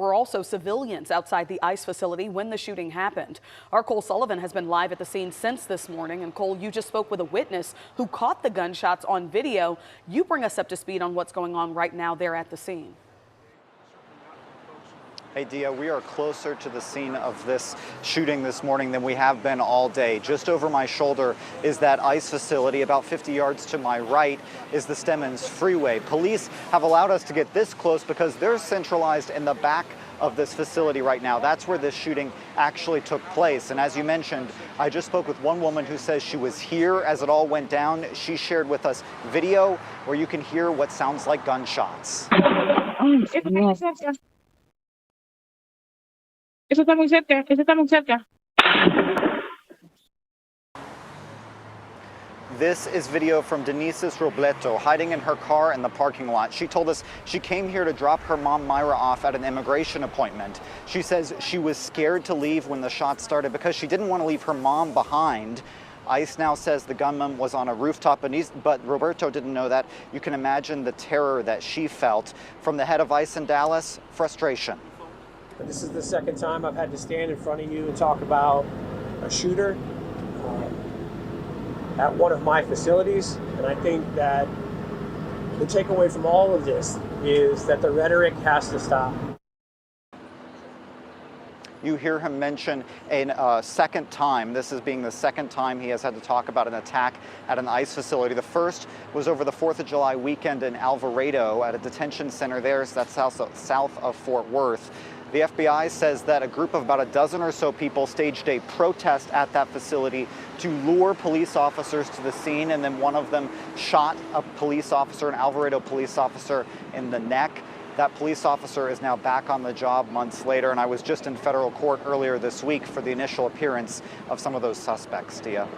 Were also civilians outside the ICE facility when the shooting happened. Our Cole Sullivan has been live at the scene since this morning. And Cole, you just spoke with a witness who caught the gunshots on video. You bring us up to speed on what's going on right now there at the scene. Hey, Dia, we are closer to the scene of this shooting this morning than we have been all day. Just over my shoulder is that ICE facility. About 50 yards to my right is the Stemmons Freeway. Police have allowed us to get this close because they're centralized in the back of this facility right now. That's where this shooting actually took place. And as you mentioned, I just spoke with one woman who says she was here as it all went down. She shared with us video where you can hear what sounds like gunshots. Eso está muy cerca, eso está muy cerca. This is video from Denise's Robleto hiding in her car in the parking lot. She told us she came here to drop her mom Myra off at an immigration appointment. She says she was scared to leave when the shots started because she didn't want to leave her mom behind. ICE now says the gunman was on a rooftop, but Roberto didn't know that. You can imagine the terror that she felt. From the head of ICE in Dallas, frustration. This is the second time I've had to stand in front of you and talk about a shooter at one of my facilities. And I think that the takeaway from all of this is that the rhetoric has to stop. You hear him mention a second time. This is being the second time he has had to talk about an attack at an ICE facility. The first was over the 4th of July weekend in Alvarado at a detention center there. So that's south of Fort Worth. The FBI says that a group of about a dozen or so people staged a protest at that facility to lure police officers to the scene, and then one of them shot a police officer, an Alvarado police officer, in the neck. That police officer is now back on the job months later, and I was just in federal court earlier this week for the initial appearance of some of those suspects, Dia.